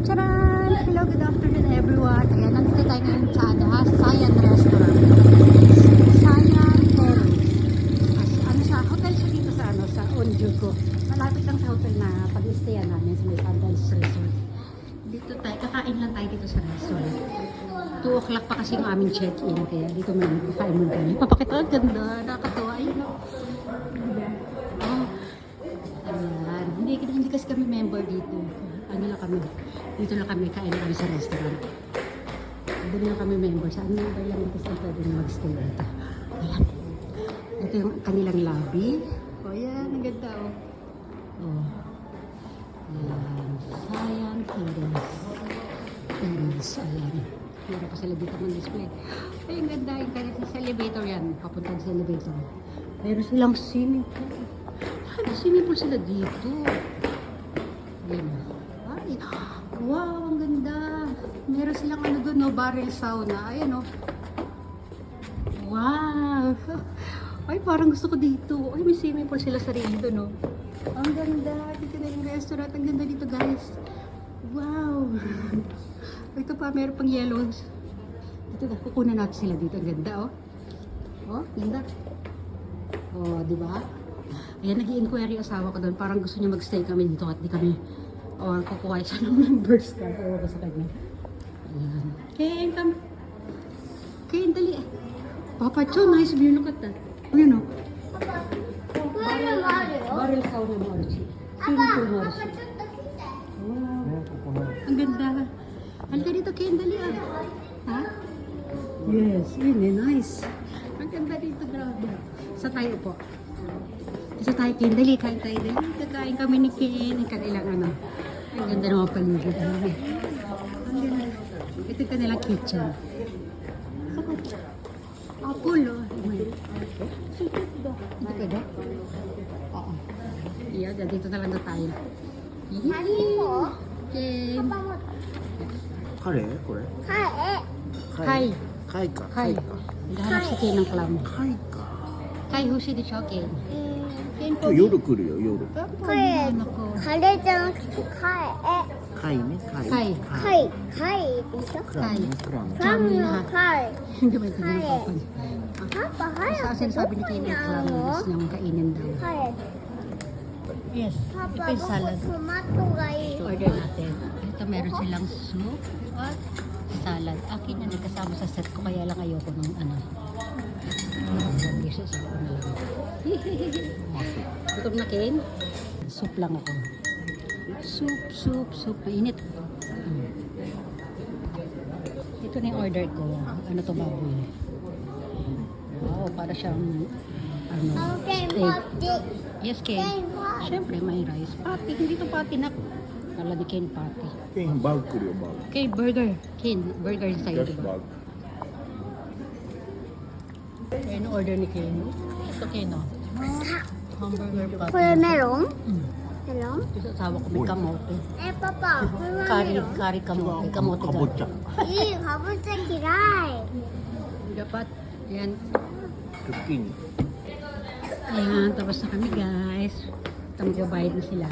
Charan! Hello, good afternoon everyone. Ayan, nandito tayo ngayon sa Sayan Restaurant. Sayan Terrace. Ano siya, hotel siya dito sa sa Onjugo. Malapit lang sa hotel na pag-stayan namin sa may Sandals Resort. Dito tayo, kakain lang tayo dito sa restaurant. 2 o'clock pa kasi yung aming check-in, kaya dito may kakain mo kami. Papakita, ang ganda, nakakatawa. Ayun, ayan. Hindi kasi kami member dito. Ano lang kami, dito lang kami, kain kami sa restaurant. Doon lang kami member. Sa member lang dito sa pwede na mag-stay dito. Ayan. Ito yung kanilang lobby. O yan, ang ganda o. Oh. Ayan. Sayan Terrace. Terrace. Ayan. Meron pa sila dito ng display. Ay, ang ganda. Yung kanilang sa elevator yan. Papunta sa elevator. Meron silang swimming pool. Ay, swimming pool sila dito. Ayan. Ay, wow, ang ganda. Meron silang ano doon, no, barrel sauna. Ayan, no. Wow. Ay, parang gusto ko dito. Ay, may swimming pool sila sarili doon, no. Ang ganda. Dito na yung restaurant. Ang ganda dito, guys. Wow. Ito pa, meron pang yellows. Dito na, kukunan natin sila dito. Ang ganda, oh. Oh, ganda. Oh, di ba? Ayan, nag-i-inquiry asawa ko doon. Parang gusto niya mag-stay kami dito at di kami kukuha siya ng numbers ka. Ewan ko sa kanya. Ayan. Ken, come. Ken, dali. Papa Cho, nice view. Look at that. Ayan, o. Barrel sauna mo, Archie. Swimming pool mo, Archie. Wow. Ang ganda. Halika dito, Ken, dali, ah. Ha? Yes, yun eh, nice. Ang ganda dito, grabe. Sa tayo po. Isa tayo, Ken, dali, kain tayo, dali. Kakain kami ni Ken, ang kanilang ano. Ang ganda ng mga paligid. Ang ganda. Ito yung kanilang kitchen. Apple, oh. Hindi pwede? Oo. Iya, dito na lang na tayo. Ken. カレーこれ Kai. 貝か Kai. か Naghanap si Ken ng clam. 貝か Kai, Hushi de siya, Ken. Ken 今 po. 日夜来るよ夜 Kai. Ako. カレーじゃなくて貝ね貝貝貝でしょクラムねクラムクラムの貝 Hindi ba ito ng papa? パパ Sa 早 asin く sabi ni Ken, clam. Gusto niyang kainin daw. 早く Yes. パ Ito パ yung 僕 salad. トマトがいい Order natin. Ito meron silang soup at salad. Akin na nagkasama sa set ko kaya lang ayoko ng ano. Dishes ako na lang. Gutom na, Ken? Soup lang ako. Soup. Mainit. Ito na yung order ko. Ano to, baboy? Wow, para siyang ano, Okay, steak. Pati. Yes, Ken. Siyempre, may rice. Patty. Hindi to patty na. Kala ni Ken patty. ケンバウ来るよバウ Okay, burger. Ken, burger sa'yo, ジャス diba? バウ Ayan, order ni Ken. Ito, Ken, oh. Hamburger patty. これメロン Mm. メロン Ito sa asawa ko may kamote. パパこれはメ Kari, ロン kari kamote. Kamote かぼちゃ ka. いいかぼちゃ嫌い Dapat, ayan. ズッキーニ Ayan, tapos na kami, guys. Ito, magbabayad na sila.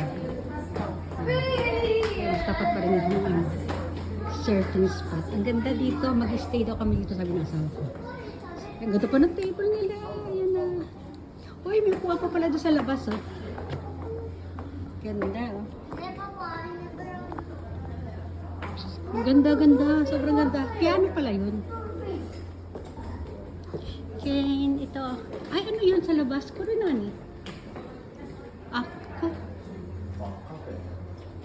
Ayan, tapat pa rin yung ano, certain spot. Ang ganda dito. Mag-stay daw kami dito, sabi ng asawa ko. Ang ganda pa ng table nila. Ayan na. Uy, may kuha pa pala doon sa labas, oh. Ganda, oh. Ang ganda. Sobrang ganda. Piano pala yun. Ken, ito. Ay, ano yun sa labas? Kuro na ni. Ako.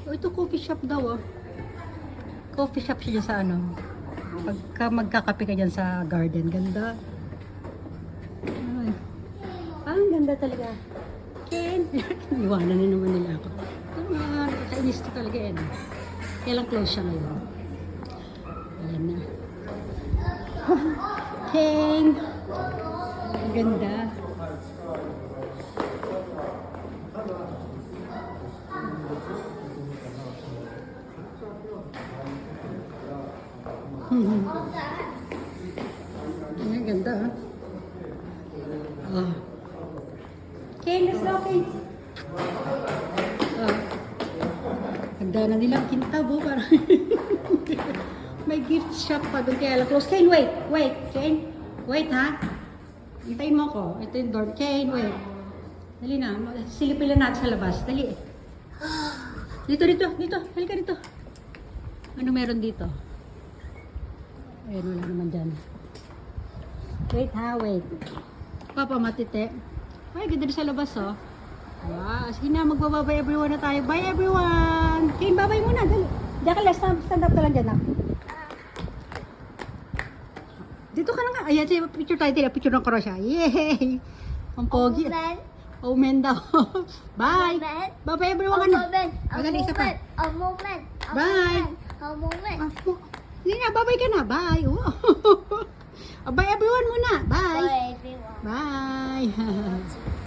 Oh, ito coffee shop daw, oh. Coffee shop siya sa ano. Pagka magkakape ka dyan sa garden. Ganda. Ay. Ang ganda talaga. Ken. Iwanan na naman nila ako. Kainis to talaga yan. Kaya lang close siya ngayon. Ayan na. Ken. Ang ganda. Ang ganda, ha? Oh. Ken, let's go, Ken. Oh. Ganda na nilang kintab, oh. Parang May gift shop pa doon kaya lang close. Kane, wait. Kane, wait ha. Hintayin mo ko. Ito yung door. Kane, wait. Dali na. Silipin lang natin sa labas. Dali. Dito. Halika dito. Ano meron dito? Ayun, wala naman dyan. Wait ha, wait. Papa, matite. Ay, ganda rin sa labas, oh. Wow, sige na, magbababay everyone na tayo. Bye, everyone! Kane, babay muna, dali. Diyan ka lang, stand up ka lang dyan, ha? Dito ka na nga. Ayan, sige, picture tayo. Picture ng Croatia. Yay! Ang pogi. Oh, men daw. Bye! Moment. Bye-bye, everyone! Magaling, isa pa. A moment. Bye. A moment. Hindi na, babay ka na. Bye! Wow. Bye, everyone muna. Bye! Bye, everyone. Bye!